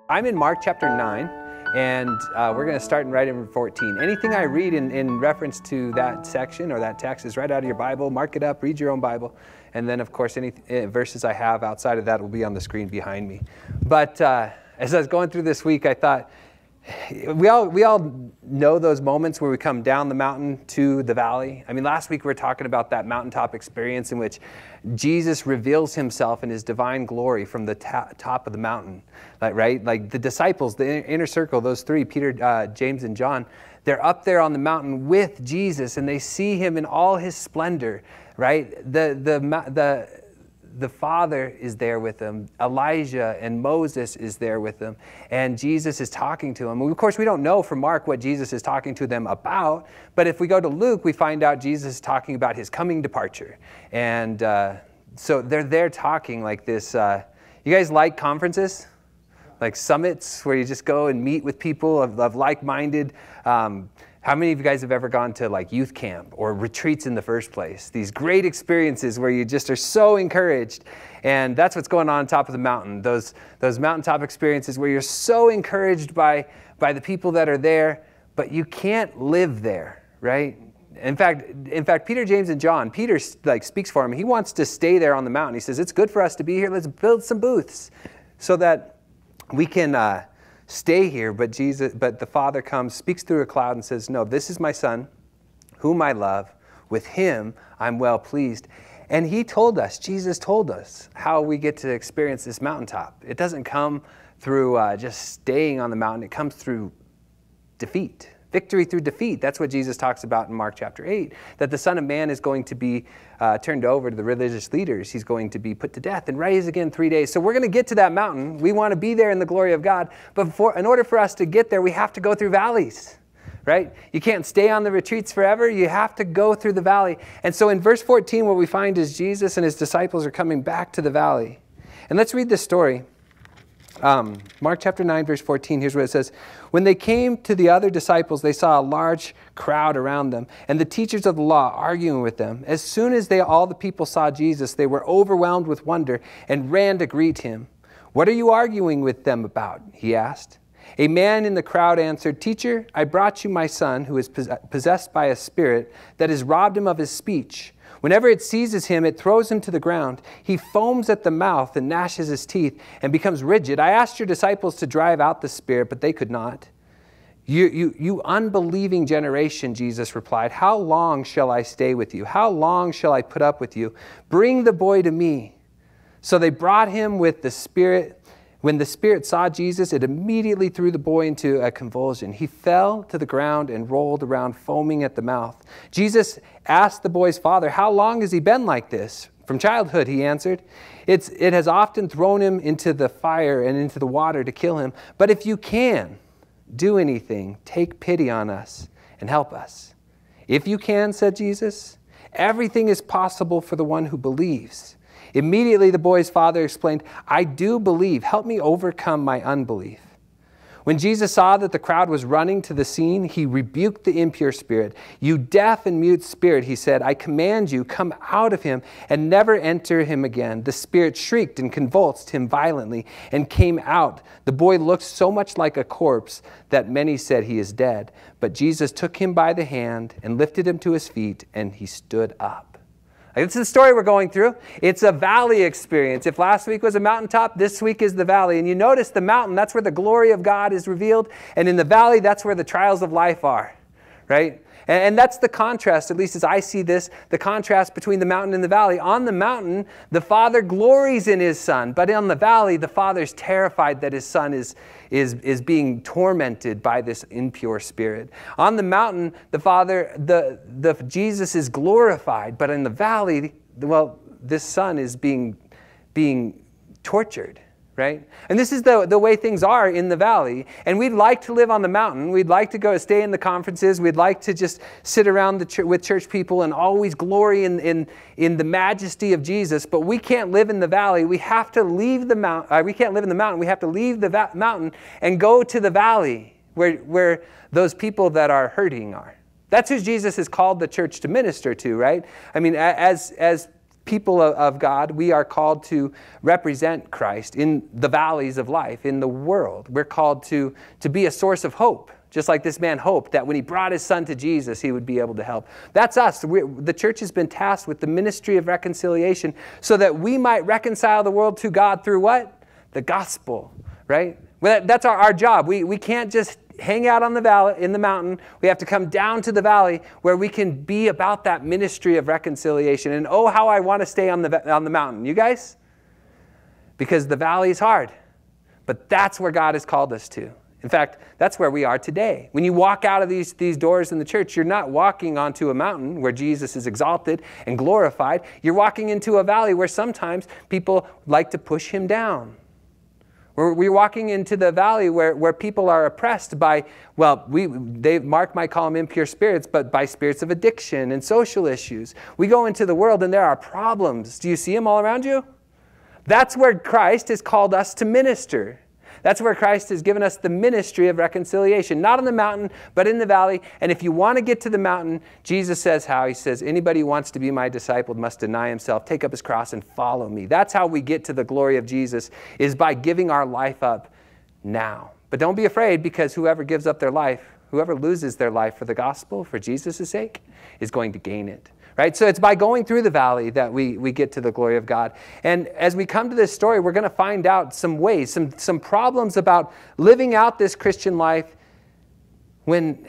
I'm in Mark chapter 9, and we're going to start right in 14. Anything I read in reference to that section or that text is right out of your Bible. Mark it up, read your own Bible, and then, of course, any verses I have outside of that will be on the screen behind me. But as I was going through this week, I thought, we all know those moments where we come down the mountain to the valley. I mean, last week we were talking about that mountaintop experience in which Jesus reveals himself in his divine glory from the top of the mountain, right? Like the disciples, the inner circle, those three, Peter, James, and John, they're up there on the mountain with Jesus, and they see him in all his splendor, right? The Father is there with them. Elijah and Moses is there with them. And Jesus is talking to them. Of course, we don't know from Mark what Jesus is talking to them about. But if we go to Luke, we find out Jesus is talking about his coming departure. And so they're there talking like this. You guys like conferences? Like summits where you just go and meet with people of like-minded. How many of you guys have ever gone to like youth camp or retreats in the first place? These great experiences where you just are so encouraged. And that's what's going on top of the mountain. Those mountaintop experiences where you're so encouraged by the people that are there, but you can't live there, right? In fact, Peter, James, and John, Peter speaks for him. He wants to stay there on the mountain. He says, it's good for us to be here. Let's build some booths so that we can stay here. But the Father comes, speaks through a cloud and says, no, this is my Son, whom I love. With him, I'm well pleased. And he told us, Jesus told us how we get to experience this mountaintop. It doesn't come through just staying on the mountain. It comes through defeat. Victory through defeat. That's what Jesus talks about in Mark chapter 8, that the Son of Man is going to be turned over to the religious leaders. He's going to be put to death and raised again 3 days. So we're going to get to that mountain. We want to be there in the glory of God. But in order for us to get there, we have to go through valleys, right? You can't stay on the retreats forever. You have to go through the valley. And so in verse 14, what we find is Jesus and his disciples are coming back to the valley. And let's read this story. Mark chapter 9, verse 14, here's what it says. When they came to the other disciples, they saw a large crowd around them, and the teachers of the law arguing with them. As soon as all the people saw Jesus, they were overwhelmed with wonder and ran to greet him. What are you arguing with them about? He asked. A man in the crowd answered, Teacher, I brought you my son who is possessed by a spirit that has robbed him of his speech. Whenever it seizes him, it throws him to the ground. He foams at the mouth and gnashes his teeth and becomes rigid. I asked your disciples to drive out the spirit, but they could not. You unbelieving generation, Jesus replied, how long shall I stay with you? How long shall I put up with you? Bring the boy to me. So they brought him with the spirit. When the spirit saw Jesus, it immediately threw the boy into a convulsion. He fell to the ground and rolled around, foaming at the mouth. Jesus asked the boy's father, how long has he been like this? From childhood, he answered. It has often thrown him into the fire and into the water to kill him. But if you can do anything, take pity on us and help us. If you can, said Jesus, everything is possible for the one who believes. Immediately the boy's father explained, I do believe. Help me overcome my unbelief. When Jesus saw that the crowd was running to the scene, he rebuked the impure spirit. You deaf and mute spirit, he said, I command you, come out of him and never enter him again. The spirit shrieked and convulsed him violently and came out. The boy looked so much like a corpse that many said he is dead. But Jesus took him by the hand and lifted him to his feet, and he stood up. It's the story we're going through. It's a valley experience. If last week was a mountaintop, this week is the valley. And you notice the mountain, that's where the glory of God is revealed. And in the valley, that's where the trials of life are, right? And that's the contrast, at least as I see this, the contrast between the mountain and the valley. On the mountain, the Father glories in his Son. But on the valley, the Father's terrified that his Son is being tormented by this impure spirit. On the mountain, the Jesus is glorified. But in the valley, well, this Son is being tortured. Right? And this is the way things are in the valley. And we'd like to live on the mountain. We'd like to go stay in the conferences. We'd like to just sit around with church people and always glory in the majesty of Jesus. But we can't live in the valley. We have to leave the mountain. We can't live in the mountain. We have to leave the mountain and go to the valley where those people that are hurting are. That's who Jesus has called the church to minister to, right? I mean, as people of God, we are called to represent Christ in the valleys of life, in the world. We're called to be a source of hope, just like this man hoped that when he brought his son to Jesus, he would be able to help. That's us. The church has been tasked with the ministry of reconciliation so that we might reconcile the world to God through what? The gospel, right? Well, that's our job. We can't just hang out on the valley, in the mountain. We have to come down to the valley where we can be about that ministry of reconciliation. And oh, how I want to stay on the mountain. You guys? Because the valley is hard. But that's where God has called us to. In fact, that's where we are today. When you walk out of these doors in the church, you're not walking onto a mountain where Jesus is exalted and glorified. You're walking into a valley where sometimes people like to push him down. We're walking into the valley where people are oppressed by, well, Mark might call them impure spirits, but by spirits of addiction and social issues. We go into the world and there are problems. Do you see them all around you? That's where Christ has called us to minister. That's where Christ has given us the ministry of reconciliation. Not on the mountain, but in the valley. And if you want to get to the mountain, Jesus says how? He says, anybody who wants to be my disciple must deny himself, take up his cross, and follow me. That's how we get to the glory of Jesus, is by giving our life up now. But don't be afraid, because whoever gives up their life, whoever loses their life for the gospel, for Jesus' sake, is going to gain it. Right? So it's by going through the valley that we get to the glory of God. And as we come to this story, we're going to find out some ways, some problems about living out this Christian life when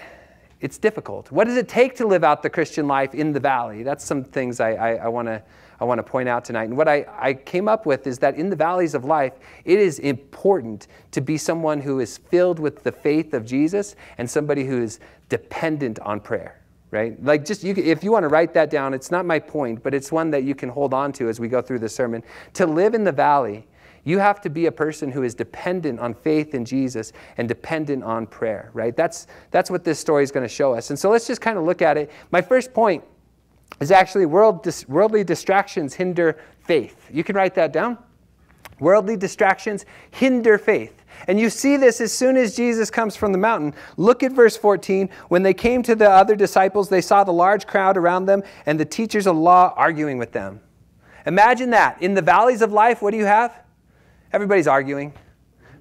it's difficult. What does it take to live out the Christian life in the valley? That's some things I want to point out tonight. And what I came up with is that in the valleys of life, it is important to be someone who is filled with the faith of Jesus and somebody who is dependent on prayer. Right? Like, just if you want to write that down, it's not my point, but it's one that you can hold on to as we go through the sermon. To live in the valley, you have to be a person who is dependent on faith in Jesus and dependent on prayer, right? That's what this story is going to show us. And so let's just kind of look at it. My first point is actually worldly distractions hinder faith. You can write that down. Worldly distractions hinder faith. And you see this as soon as Jesus comes from the mountain. Look at verse 14. When they came to the other disciples, they saw the large crowd around them and the teachers of law arguing with them. Imagine that. In the valleys of life, what do you have? Everybody's arguing,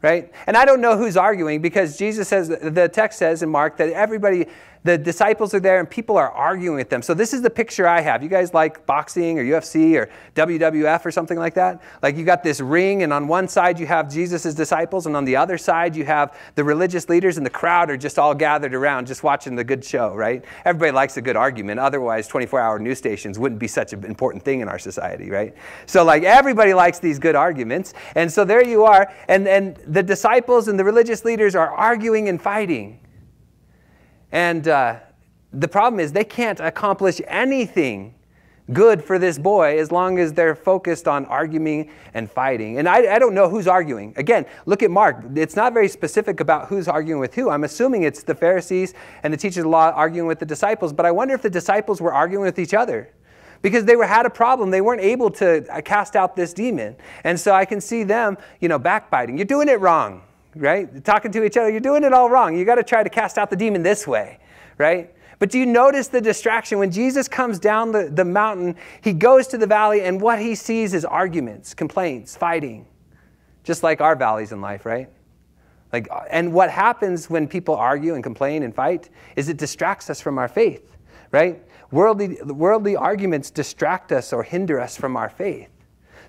right? And I don't know who's arguing, because Jesus says, the text says in Mark, that the disciples are there and people are arguing with them. So this is the picture I have. You guys like boxing or UFC or WWF or something like that? Like, you got this ring, and on one side you have Jesus' disciples, and on the other side you have the religious leaders, and the crowd are just all gathered around just watching the good show, right? Everybody likes a good argument. Otherwise, 24-hour news stations wouldn't be such an important thing in our society, right? So like, everybody likes these good arguments. And so there you are, and the disciples and the religious leaders are arguing and fighting. And the problem is they can't accomplish anything good for this boy as long as they're focused on arguing and fighting. And I don't know who's arguing. Again, look at Mark. It's not very specific about who's arguing with who. I'm assuming it's the Pharisees and the teachers of the law arguing with the disciples. But I wonder if the disciples were arguing with each other, because they had a problem. They weren't able to cast out this demon. And so I can see them, backbiting. You're doing it wrong. Right? Talking to each other, you're doing it all wrong. You got to try to cast out the demon this way, right? But do you notice the distraction? When Jesus comes down the mountain, he goes to the valley, and what he sees is arguments, complaints, fighting, just like our valleys in life, right? And what happens when people argue and complain and fight is it distracts us from our faith, right? Worldly arguments distract us or hinder us from our faith.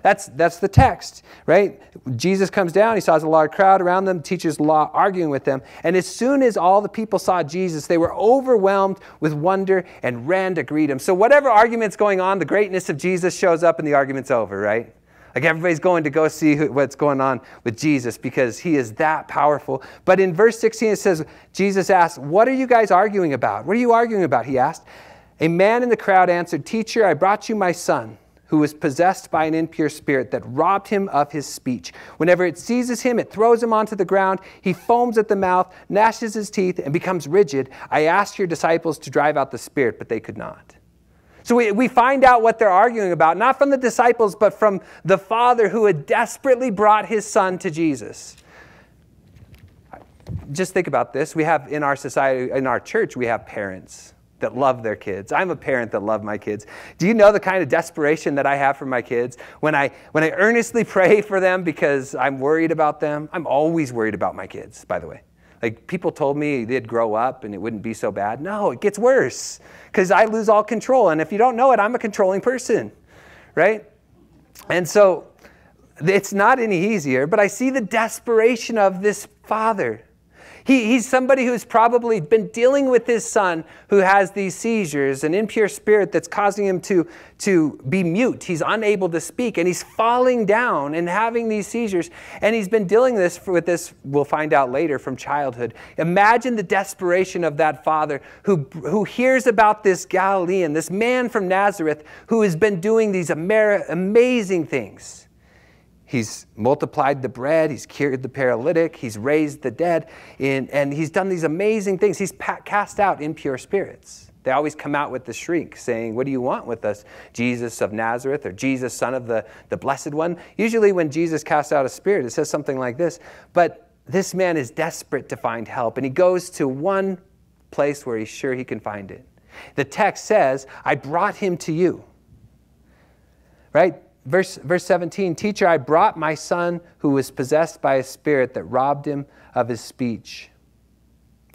That's the text, right? Jesus comes down. He saws a large crowd around them, teachers of the law arguing with them. And as soon as all the people saw Jesus, they were overwhelmed with wonder and ran to greet him. So whatever argument's going on, the greatness of Jesus shows up and the argument's over, right? Like, everybody's going to go see what's going on with Jesus because he is that powerful. But in verse 16, it says, Jesus asked, "What are you guys arguing about?" "What are you arguing about?" he asked. A man in the crowd answered, "Teacher, I brought you my son, who was possessed by an impure spirit that robbed him of his speech. Whenever it seizes him, it throws him onto the ground. He foams at the mouth, gnashes his teeth, and becomes rigid. I asked your disciples to drive out the spirit, but they could not." So we find out what they're arguing about, not from the disciples, but from the father who had desperately brought his son to Jesus. Just think about this. We have in our society, in our church, we have parents. that love their kids. I'm a parent that love my kids. Do you know the kind of desperation that I have for my kids? When I earnestly pray for them because I'm worried about them, I'm always worried about my kids, by the way. Like, people told me they'd grow up and it wouldn't be so bad. No, it gets worse because I lose all control. And if you don't know it, I'm a controlling person, right? And so it's not any easier, but I see the desperation of this father. He's somebody who's probably been dealing with his son who has these seizures, an impure spirit that's causing him to be mute. He's unable to speak, and he's falling down and having these seizures. And he's been dealing with this, we'll find out later, from childhood. Imagine the desperation of that father who hears about this Galilean, this man from Nazareth, who has been doing these amazing things. He's multiplied the bread, he's cured the paralytic, he's raised the dead, and he's done these amazing things. He's cast out impure spirits. They always come out with the shriek saying, "What do you want with us, Jesus of Nazareth," or "Jesus, Son of the Blessed One"? Usually when Jesus casts out a spirit, it says something like this. But this man is desperate to find help, and he goes to one place where he's sure he can find it. The text says, "I brought him to you." Right? Verse 17, "Teacher, I brought my son who was possessed by a spirit that robbed him of his speech."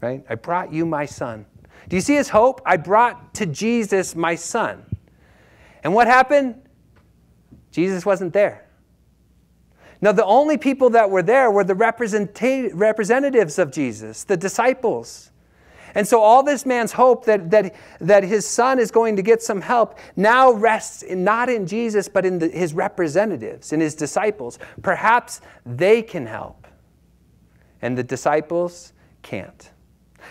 Right? I brought you my son. Do you see his hope? I brought to Jesus my son. And what happened? Jesus wasn't there. Now, the only people that were there were the representatives of Jesus, the disciples. And so all this man's hope that his son is going to get some help now rests not in Jesus, but in his representatives, in his disciples. Perhaps they can help. And the disciples can't.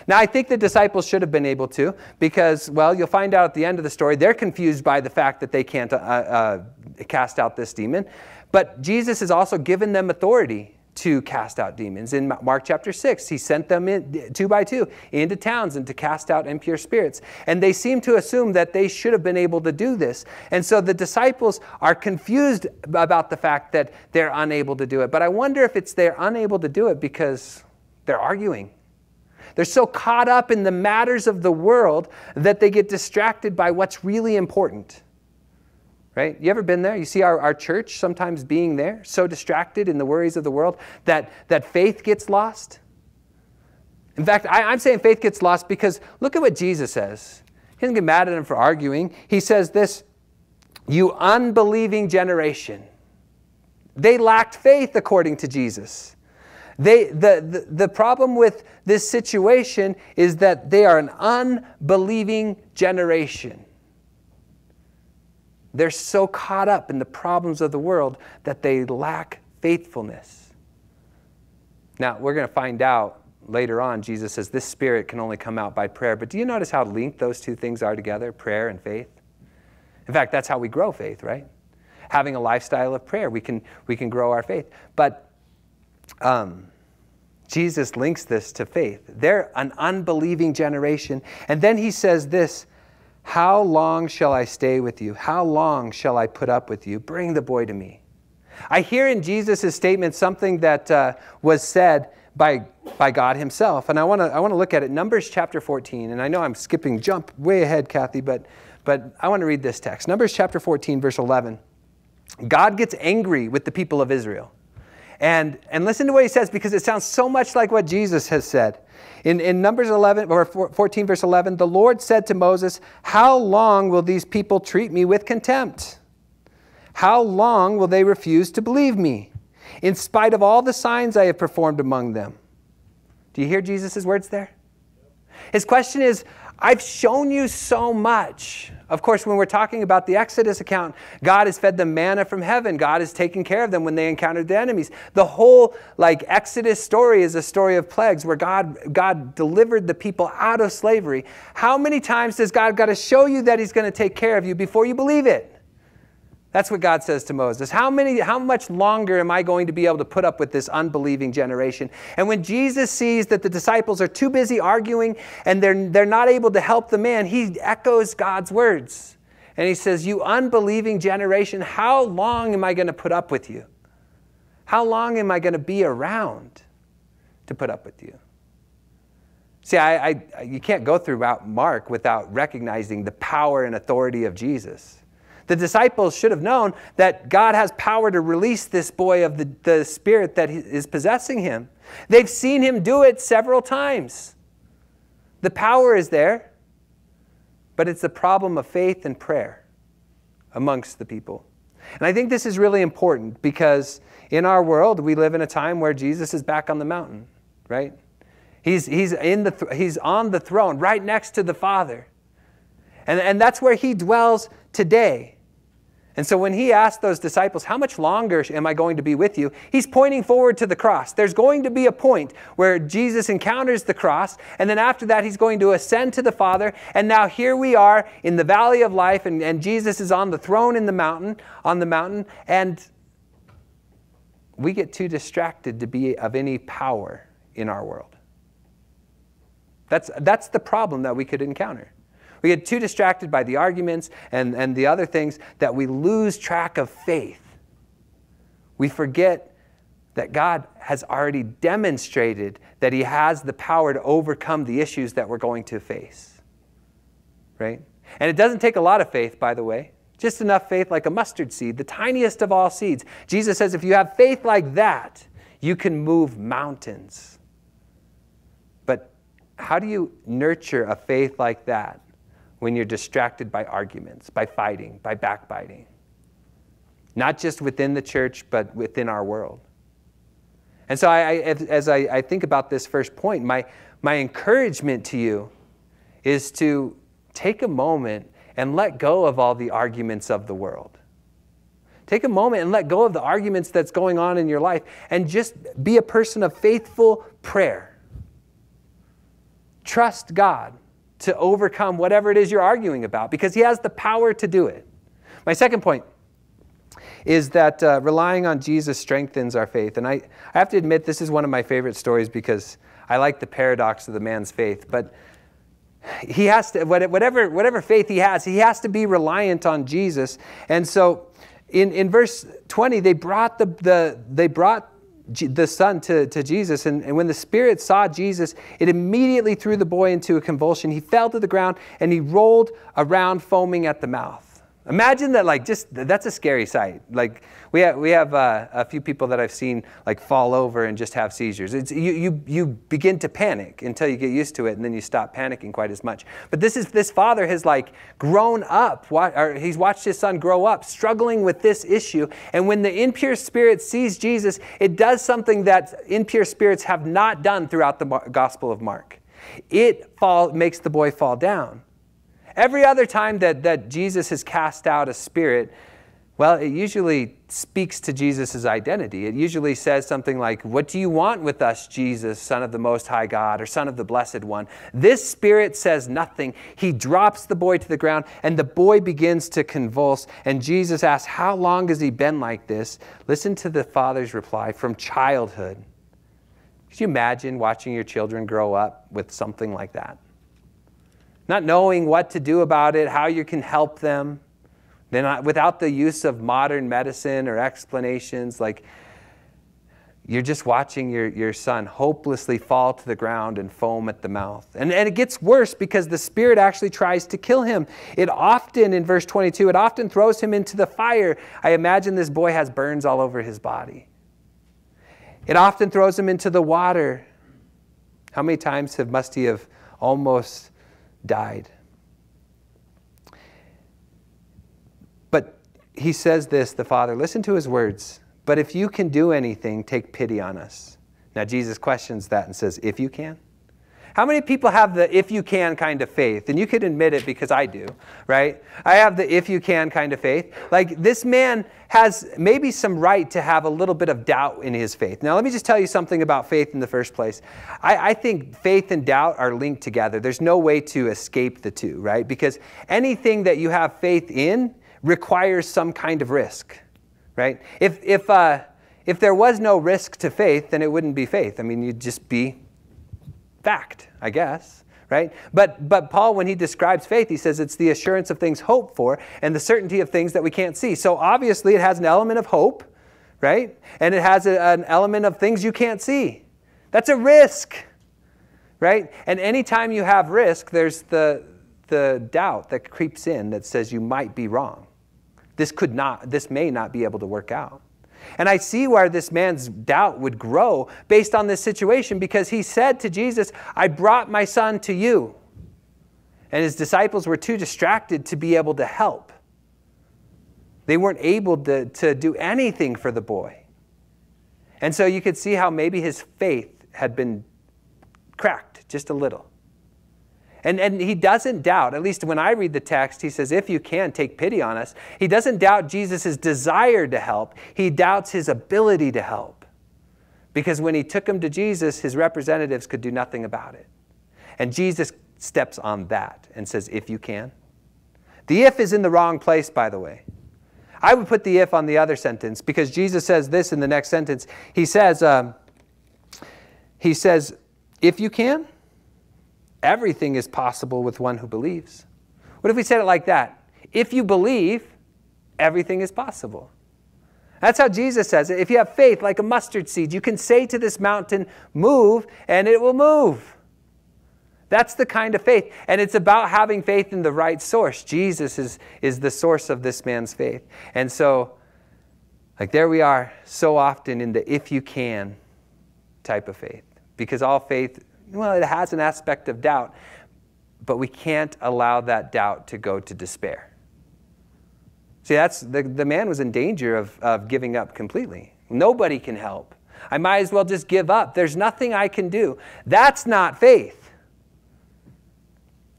Now, I think the disciples should have been able to because, well, you'll find out at the end of the story, they're confused by the fact that they can't cast out this demon. But Jesus has also given them authority to cast out demons. In Mark chapter 6, he sent them in 2 by 2 into towns and to cast out impure spirits. And they seem to assume that they should have been able to do this. And so the disciples are confused about the fact that they're unable to do it. But I wonder if they're unable to do it because they're arguing. They're so caught up in the matters of the world that they get distracted by what's really important. Right? You ever been there? You see our church sometimes being there, so distracted in the worries of the world that faith gets lost. In fact, I'm saying faith gets lost because look at what Jesus says. He doesn't get mad at them for arguing. He says this, "You unbelieving generation." They lacked faith according to Jesus. The problem with this situation is that they are an unbelieving generation. They're so caught up in the problems of the world that they lack faithfulness. Now, we're going to find out later on, Jesus says this spirit can only come out by prayer. But do you notice how linked those two things are together, prayer and faith? In fact, that's how we grow faith, right? Having a lifestyle of prayer, we can grow our faith. But Jesus links this to faith. They're an unbelieving generation. And then he says this, "How long shall I stay with you? How long shall I put up with you? Bring the boy to me." I hear in Jesus' statement something that was said by God himself. And I want to look at it. Numbers chapter 14. And I know I'm jump way ahead, Kathy, but I want to read this text. Numbers chapter 14, verse 11. God gets angry with the people of Israel. And listen to what he says because it sounds so much like what Jesus has said. In Numbers 11 or 14 verse 11, the Lord said to Moses, "How long will these people treat me with contempt? How long will they refuse to believe me, in spite of all the signs I have performed among them?" Do you hear Jesus' words there? His question is, I've shown you so much. Of course, when we're talking about the Exodus account, God has fed them manna from heaven. God has taken care of them when they encountered the enemies. The whole Exodus story is a story of plagues where God delivered the people out of slavery. How many times does God got to show you that he's going to take care of you before you believe it? That's what God says to Moses. How much longer am I going to be able to put up with this unbelieving generation? And when Jesus sees that the disciples are too busy arguing and they're not able to help the man, he echoes God's words. And he says, "You unbelieving generation, how long am I going to put up with you? How long am I going to be around to put up with you?" See, you can't go through Mark without recognizing the power and authority of Jesus. The disciples should have known that God has power to release this boy of the spirit that is possessing him. They've seen him do it several times. The power is there, but it's the problem of faith and prayer amongst the people. And I think this is really important because in our world, we live in a time where Jesus is back on the mountain, right? He's on the throne right next to the Father. And that's where he dwells today. And so when he asked those disciples, how much longer am I going to be with you? He's pointing forward to the cross. There's going to be a point where Jesus encounters the cross, and then after that he's going to ascend to the Father. And now here we are in the valley of life, and Jesus is on the throne on the mountain, and we get too distracted to be of any power in our world. That's the problem that we could encounter. We get too distracted by the arguments and the other things that we lose track of faith. We forget that God has already demonstrated that he has the power to overcome the issues that we're going to face. Right? And it doesn't take a lot of faith, by the way. Just enough faith like a mustard seed, the tiniest of all seeds. Jesus says if you have faith like that, you can move mountains. But how do you nurture a faith like that when you're distracted by arguments, by fighting, by backbiting? Not just within the church, but within our world. And so as I think about this first point, my encouragement to you is to take a moment and let go of all the arguments of the world. Take a moment and let go of the arguments that's going on in your life and just be a person of faithful prayer. Trust God to overcome whatever it is you're arguing about because he has the power to do it. My second point is that relying on Jesus strengthens our faith. And I have to admit this is one of my favorite stories because I like the paradox of the man's faith. But he has to, whatever faith he has to be reliant on Jesus. And so in verse 20, they brought the son to Jesus, and when the spirit saw Jesus, it immediately threw the boy into a convulsion. He fell to the ground and he rolled around foaming at the mouth. Imagine that, that's a scary sight. Like we have a few people that I've seen fall over and just have seizures. You begin to panic until you get used to it, and then you stop panicking quite as much. But this father has grown up, or he's watched his son grow up, struggling with this issue. And when the impure spirit sees Jesus, it does something that impure spirits have not done throughout the Gospel of Mark. It makes the boy fall down. Every other time that Jesus has cast out a spirit, well, it usually speaks to Jesus' identity. It usually says something like, "What do you want with us, Jesus, Son of the Most High God, or Son of the Blessed One?" This spirit says nothing. He drops the boy to the ground, and the boy begins to convulse. And Jesus asks, "How long has he been like this?" Listen to the father's reply, "From childhood." Could you imagine watching your children grow up with something like that? Not knowing what to do about it, how you can help them. Then without the use of modern medicine or explanations, you're just watching your son hopelessly fall to the ground and foam at the mouth. And it gets worse because the spirit actually tries to kill him. It often, in verse 22, it often throws him into the fire. I imagine this boy has burns all over his body. It often throws him into the water. How many times must he have almost died? But he says this, the father, listen to his words. "But if you can do anything, take pity on us." Now Jesus questions that and says, "If you can?" How many people have the "if you can" kind of faith? And you could admit it because I do, right? I have the "if you can" kind of faith. This man has maybe some right to have a little bit of doubt in his faith. Now let me just tell you something about faith in the first place. I think faith and doubt are linked together. There's no way to escape the two, right? Because anything that you have faith in requires some kind of risk, right? If there was no risk to faith, then it wouldn't be faith. I mean, you'd just be fact, I guess, right? But Paul, when he describes faith, he says it's the assurance of things hoped for and the certainty of things that we can't see. So obviously it has an element of hope, right? And it has an element of things you can't see. That's a risk, right? And anytime you have risk, there's the doubt that creeps in that says you might be wrong. This may not be able to work out. And I see where this man's doubt would grow based on this situation, because he said to Jesus, I brought my son to you. And his disciples were too distracted to be able to help. They weren't able to do anything for the boy. And so you could see how maybe his faith had been cracked just a little. And he doesn't doubt, at least when I read the text, he says, if you can, take pity on us. He doesn't doubt Jesus' desire to help. He doubts his ability to help. Because when he took him to Jesus, his representatives could do nothing about it. And Jesus steps on that and says, if you can. The if is in the wrong place, by the way. I would put the if on the other sentence, because Jesus says this in the next sentence. He says, if you can, everything is possible with one who believes. What if we said it like that? If you believe, everything is possible. That's how Jesus says it. If you have faith like a mustard seed, you can say to this mountain, move, and it will move. That's the kind of faith. And it's about having faith in the right source. Jesus is the source of this man's faith. And so, like, there we are so often in the if you can type of faith. Because all faith, well, it has an aspect of doubt, but we can't allow that doubt to go to despair. See, that's the man was in danger of giving up completely. Nobody can help. I might as well just give up. There's nothing I can do. That's not faith.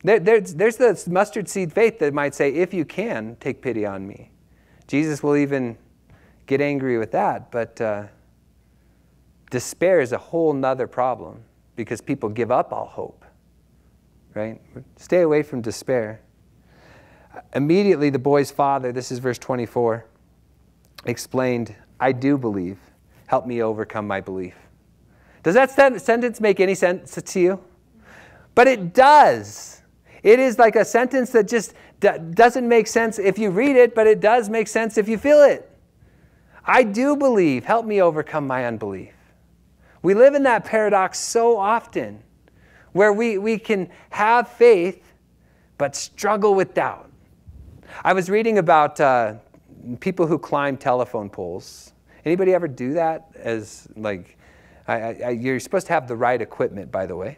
There's the mustard seed faith that might say, if you can, take pity on me. Jesus will even get angry with that, but despair is a whole nother problem, because people give up all hope, right? Stay away from despair. Immediately the boy's father, this is verse 24, explained, I do believe. Help me overcome my belief. Does that sentence make any sense to you? But it does. It is like a sentence that just doesn't make sense if you read it, but it does make sense if you feel it. I do believe. Help me overcome my unbelief. We live in that paradox so often, where we can have faith but struggle with doubt. I was reading about people who climb telephone poles. Anybody ever do that? As like, you're supposed to have the right equipment, by the way.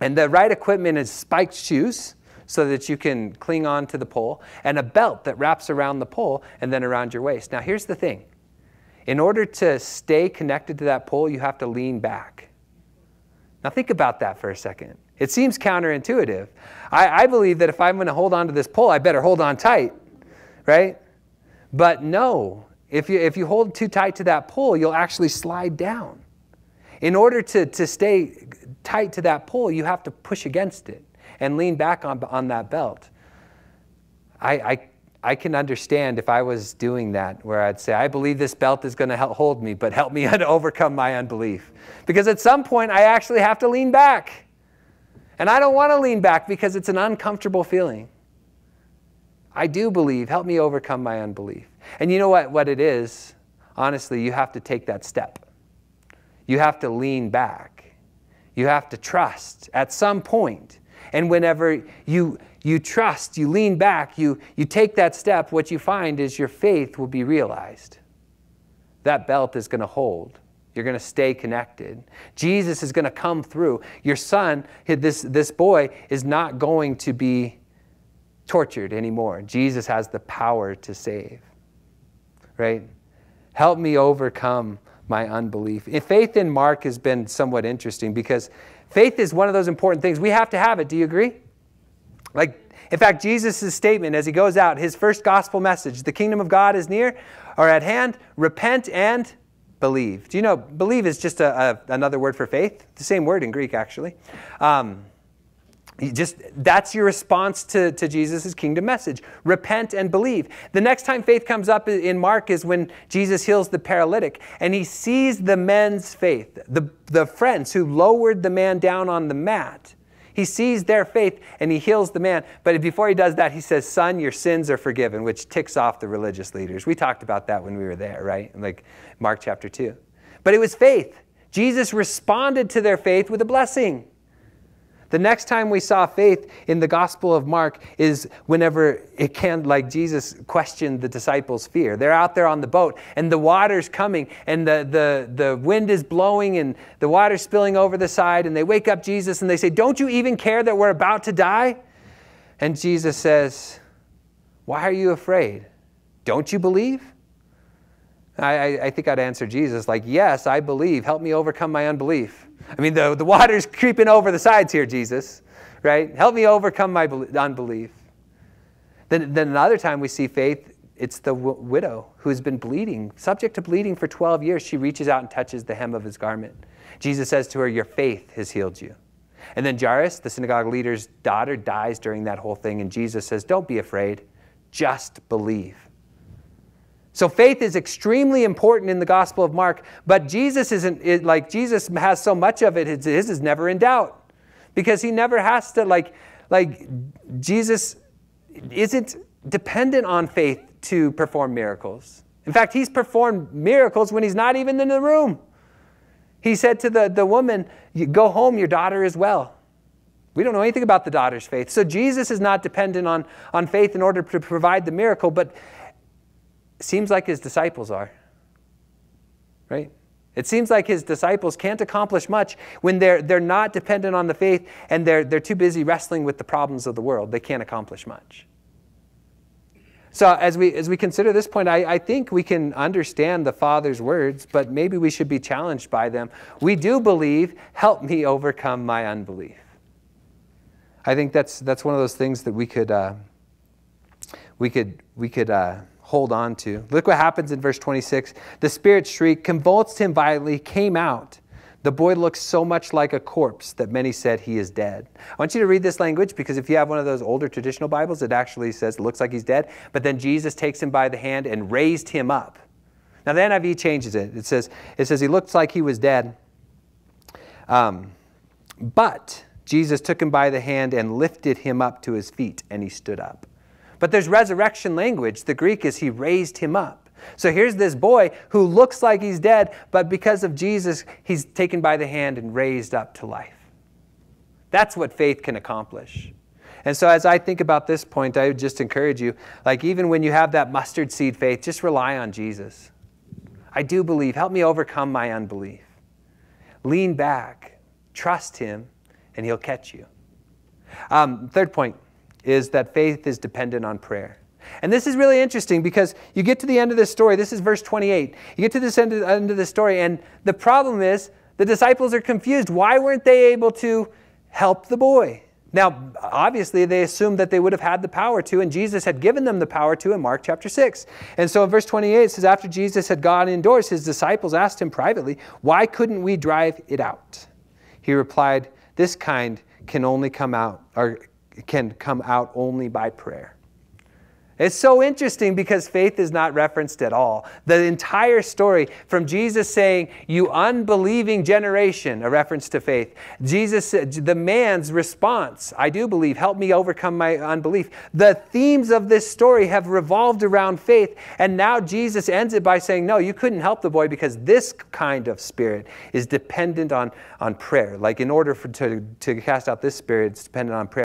And the right equipment is spiked shoes so that you can cling on to the pole, and a belt that wraps around the pole and then around your waist. Now here's the thing. In order to stay connected to that pole, you have to lean back. Now think about that for a second. It seems counterintuitive. I believe that if I'm going to hold on to this pole, I better hold on tight, right? But no, if you hold too tight to that pole, you'll actually slide down. In order to stay tight to that pole, you have to push against it and lean back on that belt. I can understand if I was doing that, where I'd say, I believe this belt is going to hold me, but help me to overcome my unbelief. Because at some point, I actually have to lean back. And I don't want to lean back because it's an uncomfortable feeling. I do believe. Help me overcome my unbelief. And you know what it is? Honestly, you have to take that step. You have to lean back. You have to trust at some point. And whenever you trust, you lean back, you take that step, what you find is your faith will be realized. That belt is going to hold. You're going to stay connected. Jesus is going to come through. Your son, this boy, is not going to be tortured anymore. Jesus has the power to save. Right? Help me overcome my unbelief. Faith in Mark has been somewhat interesting, because faith is one of those important things. We have to have it. Do you agree? Like, in fact, Jesus' statement as he goes out, his first gospel message, the kingdom of God is near or at hand, repent and believe. Do you know, believe is just another word for faith? The same word in Greek, actually. That's your response to Jesus' kingdom message. Repent and believe. The next time faith comes up in Mark is when Jesus heals the paralytic, and he sees the men's faith, the friends who lowered the man down on the mat. He sees their faith and he heals the man. But before he does that, he says, son, your sins are forgiven, which ticks off the religious leaders. We talked about that when we were there, right? Like Mark chapter 2. But it was faith. Jesus responded to their faith with a blessing. The next time we saw faith in the Gospel of Mark is whenever it can, like Jesus questioned the disciples' fear. They're out there on the boat and the water's coming and the wind is blowing and the water's spilling over the side, and they wake up Jesus and they say, "Don't you even care that we're about to die?" And Jesus says, "Why are you afraid? Don't you believe?" I think I'd answer Jesus like, "Yes, I believe. Help me overcome my unbelief." I mean, the water's creeping over the sides here, Jesus, right? Help me overcome my unbelief. Then another time we see faith, it's the widow who's been bleeding, subject to bleeding for 12 years. She reaches out and touches the hem of his garment. Jesus says to her, "Your faith has healed you." And then Jairus, the synagogue leader's daughter, dies during that whole thing. And Jesus says, "Don't be afraid, just believe." So faith is extremely important in the Gospel of Mark, but Jesus Jesus has so much of it, his is never in doubt. Because he never has to, Jesus isn't dependent on faith to perform miracles. In fact, he's performed miracles when he's not even in the room. He said to the woman, "Go home, your daughter is well." We don't know anything about the daughter's faith. So Jesus is not dependent on faith in order to provide the miracle, but it seems like his disciples are, right? It seems like his disciples can't accomplish much when they're not dependent on the faith and they're too busy wrestling with the problems of the world. They can't accomplish much. So as we consider this point, I think we can understand the Father's words, but maybe we should be challenged by them. We do believe, help me overcome my unbelief. I think that's one of those things that we could hold on to. Look what happens in verse 26. The spirit shrieked, convulsed him violently, came out. The boy looks so much like a corpse that many said he is dead. I want you to read this language because if you have one of those older traditional Bibles, it actually says it looks like he's dead. But then Jesus takes him by the hand and raised him up. Now the NIV changes it. It says he looks like he was dead. But Jesus took him by the hand and lifted him up to his feet, and he stood up. But there's resurrection language. The Greek is he raised him up. So here's this boy who looks like he's dead, but because of Jesus, he's taken by the hand and raised up to life. That's what faith can accomplish. And so as I think about this point, I would just encourage you, even when you have that mustard seed faith, just rely on Jesus. I do believe. Help me overcome my unbelief. Lean back. Trust him, and he'll catch you. Third point is that faith is dependent on prayer. And this is really interesting because you get to the end of this story. This is verse 28. You get to this end of the story, and the problem is the disciples are confused. Why weren't they able to help the boy? Now, obviously, they assumed that they would have had the power to, and Jesus had given them the power to in Mark chapter 6. And so in verse 28, it says, after Jesus had gone indoors, his disciples asked him privately, why couldn't we drive it out? He replied, this kind can come out only by prayer. It's so interesting because faith is not referenced at all. The entire story from Jesus saying, you unbelieving generation, a reference to faith. Jesus, the man's response, I do believe, help me overcome my unbelief. The themes of this story have revolved around faith. And now Jesus ends it by saying, no, you couldn't help the boy because this kind of spirit is dependent on prayer. Like in order to cast out this spirit, it's dependent on prayer.